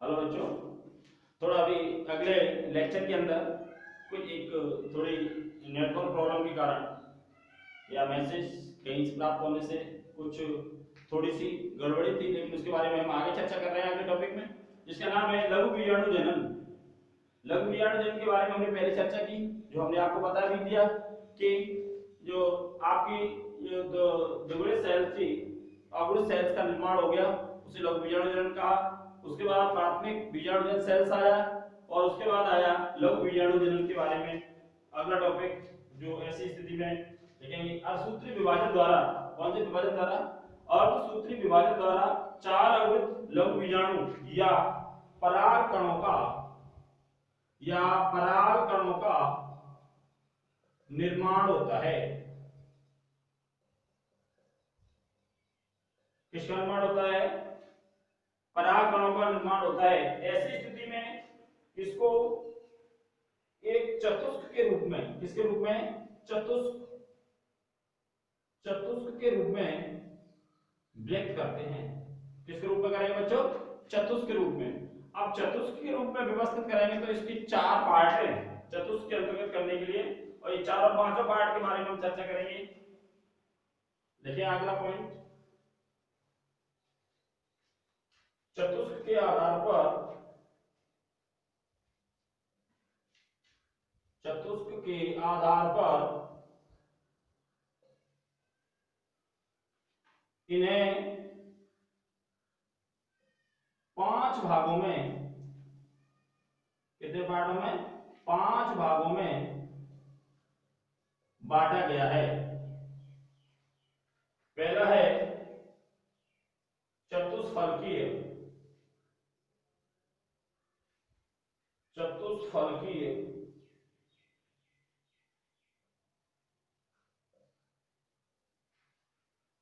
Hello बच्चों, थोड़ा अभी अगले लेक्चर के अंदर कुछ एक थोड़ी नेटवर्क प्रॉब्लम के कारण या मैसेज कहीं से प्राप्त होने से कुछ थोड़ी सी गड़बड़ी थी, लेकिन उसके बारे में हम आगे चर्चा कर रहे हैं अगले टॉपिक में, जिसका नाम है लघु बीजाणु जनन। लघु बीजाणु जनन के बारे में हमने पहले चर्चा की, जो हमने आपको बता भी दिया कि जो आपकी जो दुगड़े सेल थी, अगुण सेल्स का निर्माण हो गया, उसे लघु बीजाणु जनन कहा। उसके बाद प्राथमिक बीजाणुजन सेल्स आया और उसके बाद आया लघु बीजाणु जनन के बारे में अगला टॉपिक, जो ऐसी स्थिति में देखेंगे अर्धसूत्री विभाजन द्वारा। कौन से विभाजन द्वारा? अर्धसूत्री विभाजन द्वारा चार अवृत लघु बीजाणु या पराग कणों का निर्माण होता है। किसका निर्माण होता है? पराग कणों का निर्माण होता है। ऐसी स्थिति में इसको एक चतुष्क के रूप में, किसके रूप में? चतुष्क के रूप में व्यक्त करते हैं। किसके रूप में करेंगे बच्चों? चतुष्क के रूप में। अब चतुष्क के रूप में व्यवस्थित करेंगे तो इसकी चार पार्ट है चतुष्क के अंतर्गत करने के लिए, और ये चार और पांचों पार्ट के बारे में हम चर्चा करेंगे। देखिए अगला पॉइंट, चतुष्क के आधार पर इन्हें पांच भागों में, कितने पार्टों में? पांच भागों में बांटा गया है। पहला है चतुष्फलकीय।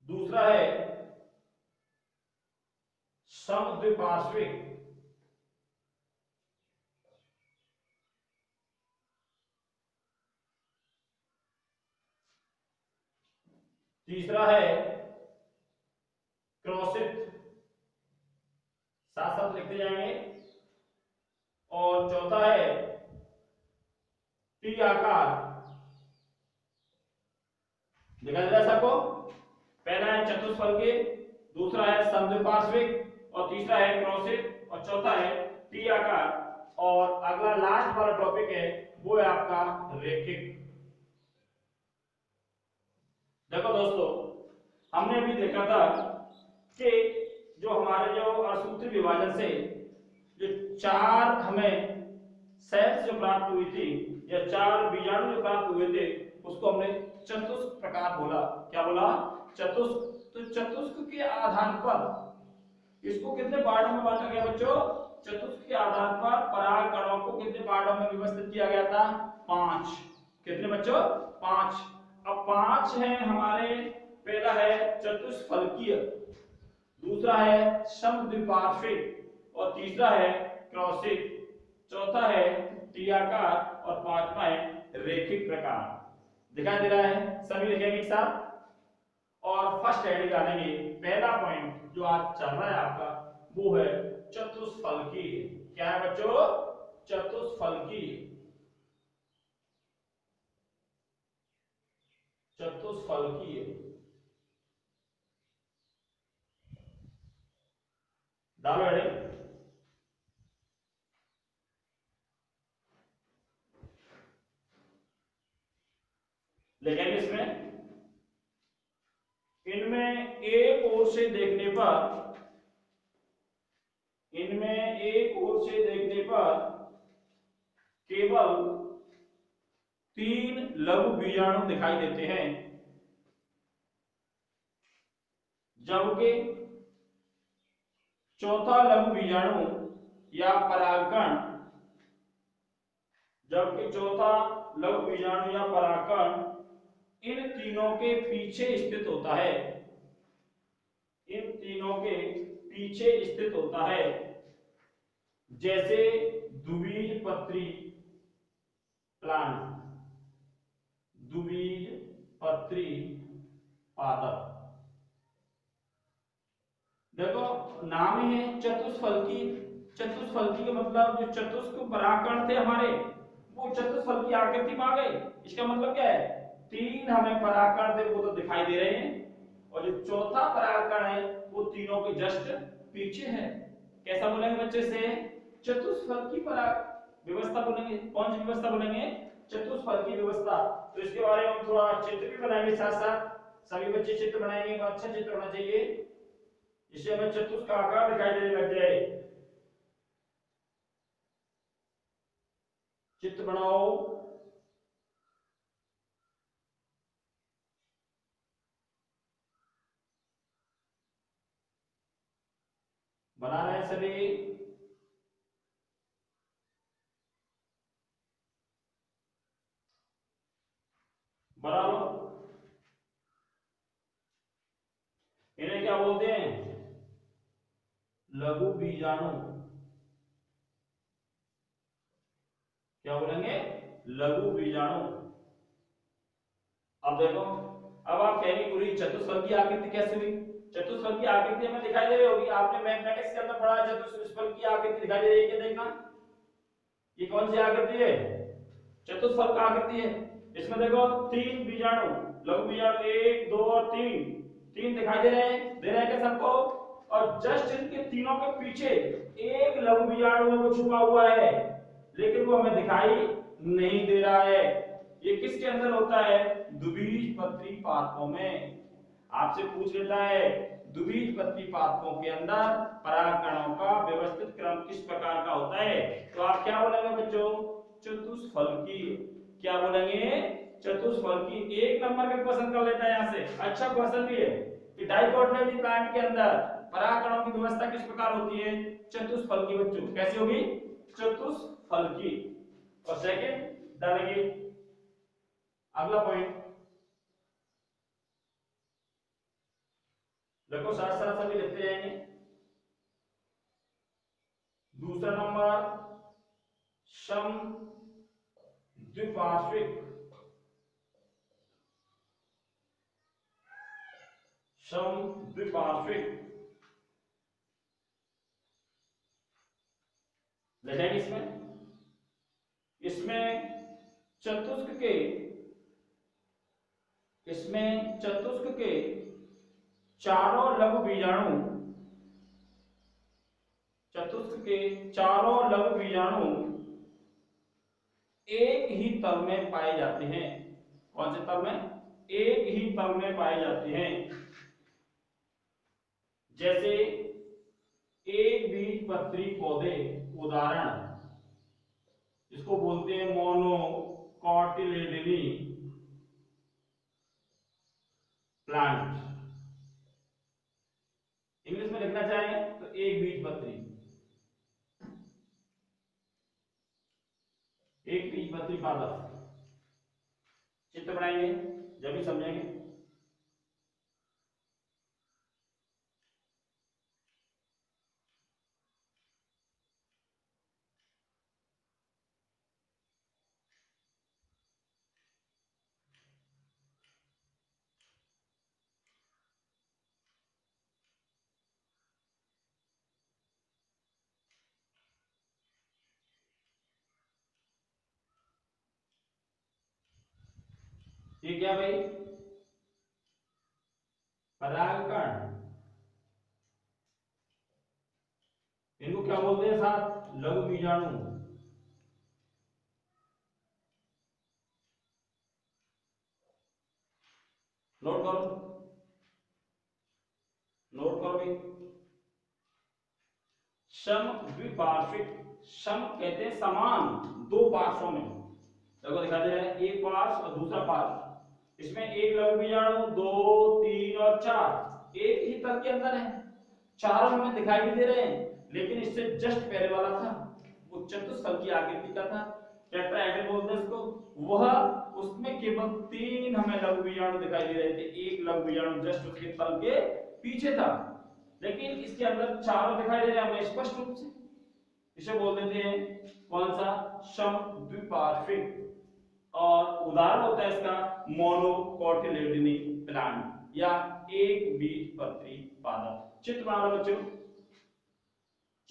दूसरा है समद्विपार्श्विक। तीसरा है क्रॉसित, साथ साथ लिखते जाएंगे। और चौथा है टी आकार। दिखाई दे रहा है सबको? पहला है चतुष्फलकीय, दूसरा है समद्विपार्श्विक, और तीसरा है क्रॉसित, और चौथा है टी आकार। और अगला लास्ट वाला टॉपिक है वो है आपका रेखिक। देखो दोस्तों, हमने भी देखा था कि जो हमारे जो अर्धसूत्री विभाजन से जो चार हमें सेल्स जो प्राप्त हुई थी या चार बीजाणु जो प्राप्त हुए थे, उसको हमने चतुष्क प्रकार बोला। क्या बोला? चतुष्क। तो चतुष्क के आधार पर इसको कितने पार्टों में बांटा गया बच्चों? चतुष्क के आधार पर पराग कणों को कितने पार्टों में व्यवस्थित किया गया था? पांच। कितने बच्चों? पांच। अब पांच हैं हमारे। पहला है चतुष्फलकीय, दूसरा है समद्विपार्श्विक, और तीसरा है क्रॉसिक, चौथा है टीआकार, और पांचवा है रेखिक प्रकार। दिखाई दे रहा है? सभी लिखेंगे एक साथ और फर्स्ट हेडिंग डालेंगे। पहला पॉइंट जो आज चल रहा है आपका वो है चतुष्फलकीय। क्या है बच्चों? चतुष्फलकीय। डालो हेडिंग। लिखेंगे इसमें, इनमें एक ओर से देखने पर केवल तीन लघु बीजाणु दिखाई देते हैं, जबकि चौथा लघु बीजाणु या परागकण इन तीनों के पीछे स्थित होता है। जैसे द्विबीजपत्री प्लांट, द्विबीजपत्री पादप। देखो नाम ही है चतुष्फलकी। चतुष्फलकी का मतलब जो चतुष्क परागकण थे हमारे वो चतुष्फल की आकृति में आ गए। इसका मतलब क्या है, 3 हमें परागकण थे वो तो दिखाई दे रहे हैं और जो चौथा परागकण है वो तीनों के जस्ट पीछे है। कैसा बोलेंगे बच्चे से, चतुष्फल की पराग व्यवस्था बोलेंगे। कौन सी व्यवस्था बोलेंगे, चतुष्फल की व्यवस्था। तो इसके बारे में हम थोड़ा चित्र भी बनाएंगे, साथ साथ सभी बच्चे चित्र बनाएंगे तो अच्छा चित्र होना चाहिए जिससे हमें चतुष्क का आकार दिखाई देने लग जाए। चित्र बनाओ। बना रहे हैं सभी, बना लो। इन्हें क्या बोलते हैं, लघु बीजाणु। क्या बोलेंगे, लघु बीजाणु। अब देखो, अब आप कहेंगे पूरी चतुष्फल की आकृति कैसे हुई। चतुष्फल की आकृति हमें दिखाई दे रही होगी, आपने मैथमेटिक्स के अंदर पढ़ा चतुष्फल की आकृति दिखाई दे रही है क्या, देखना ये कौन सी आकृति है, चतुष्फल का आकृति है। इसमें देखो 3 बीजाणु, लघु बीजाणु 1 2 और 3 दिखाई दे रहे हैं क्या सबको। और जस्ट इनके तीनों के पीछे एक लघु बीजाणु वो छुपा हुआ है लेकिन वो हमें दिखाई नहीं दे रहा है। ये किसके अंदर होता है, द्विबीजपत्री पादपों में। आपसे पूछ लेता है द्विबीजपत्री पादपों के अंदर परागकणों का व्यवस्थित क्रम किस प्रकार का होता है, तो आप क्या बोलेंगे बच्चों, चतुष्फलकी। क्या बोलेंगे, चतुष्फलकी। 1 नंबर का क्वेश्चन कर लेता है यहाँ से, अच्छा क्वेश्चन भी है कि डाइकोटिलेडोनस प्लांट के अंदर परागकणों की व्यवस्था किस प्रकार होती है, चतुष्फलकी। बच्चों कैसी होगी, चतुष्फलकी। और सेकंड डालेंगे अगला पॉइंट, देखो साथ साथ सभी लिखते जाएंगे। दूसरा नंबर, सम द्विपार्श्विक, सम द्विपार्श्विक लिखेंगे। इसमें चतुष्क के, इसमें चतुष्क के चारों लघु बीजाणु, चतुष्क के चारों लघु बीजाणु एक ही तल में पाए जाते हैं। कौन से तल में, एक ही तल में पाए जाते हैं। जैसे एक बीजपत्री पौधे, उदाहरण इसको बोलते हैं मोनोकोटिलेडनी प्लांट। इंग्लिश में लिखना चाहें तो एक बीजपत्री, एक बीजपत्री पादप। चित्र बनाएंगे जब भी समझेंगे। ये क्या भाई, परागकण। इनको क्या बोलते हैं साथ, लघु बीजाणु। नोट करो, नोट करो भाई। सम द्विपार्श्विक, सम कहते हैं समान, 2 पार्श्वों में। देखो दिखा दे रहा है, एक पार्श्व और दूसरा पार्श्व। इसमें एक लघु बीजाणु 2 3 और 4 एक ही तल के अंदर है। चारों हमें दिखाई भी दे रहे हैं लेकिन इससे जस्ट पहले वाला था वो चतुष्फल की आकृति का था, टेट्राहेड्रल बोलते हैं उसको। वह उसमें केवल 3 हमें लघु बीजाणु दिखाई दे रहे थे, एक लघु बीजाणु जस्ट उसके तल के पीछे था। लेकिन इसके अंदर चारों दिखाई दे रहे हैं हमें स्पष्ट रूप से। इसे बोल देते हैं कौन सा, सम द्विपार्श्विक। और उदाहरण होता है इसका मोनोकोटिलेडनी प्लांट या एक बीजपत्री पादप। चित्र बना लो बच्चों,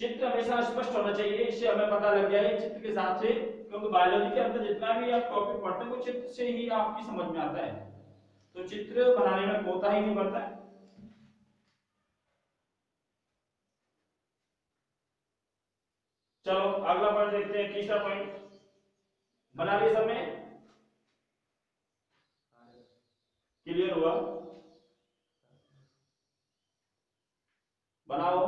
चित्र हमेशा स्पष्ट होना चाहिए, इससे हमें पता लग जाए चित्र के हिसाब से, क्योंकि बायोलॉजी के अंदर जितना भी आप टॉपिक पढ़ते हैं वो चित्र से ही आपकी समझ में आता है, तो चित्र बनाने में कोताही नहीं बरता है। चलो अगला पॉइंट देखते हैं, तीसरा पॉइंट बना लिया सबने, क्लियर हुआ? बनाओ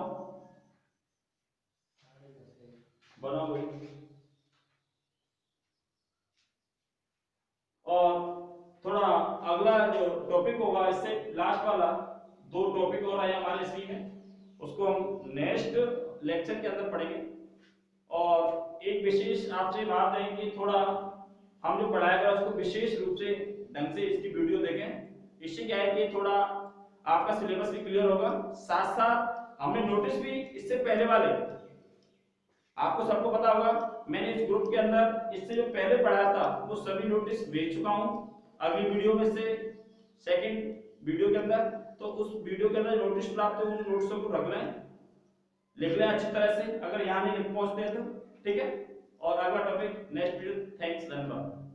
बनाओ भाई। और थोड़ा अगला जो टॉपिक होगा, इससे लास्ट वाला 2 टॉपिक और आए हमारे इसी में, उसको हम नेक्स्ट लेक्चर के अंदर पढ़ेंगे। और एक विशेष आपसे बात है कि थोड़ा हम जो पढ़ाया गया उसको विशेष रूप से ढंग से इसकी वीडियो देखें, इससे क्या है कि थोड़ा आपका सिलेबस भी क्लियर होगा। साथ साथ हमने नोटिस भी इससे पहले वाले, आपको सबको पता होगा, मैंने इस ग्रुप के अंदर इससे जो पहले पढ़ाया था वो सभी नोटिस भेज चुका हूं अगली वीडियो में से सेकंड वीडियो के अंदर। तो उस वीडियो के अंदर नोटिस प्राप्त हुए उन नोट्सों को रख लें, लिख लें अच्छी तरह से, अगर यहाँ नहीं लिख पहुंचते हैं तो ठीक है। और अगला टॉपिक नेक्स्ट वीडियो। थैंक्स, धन्यवाद।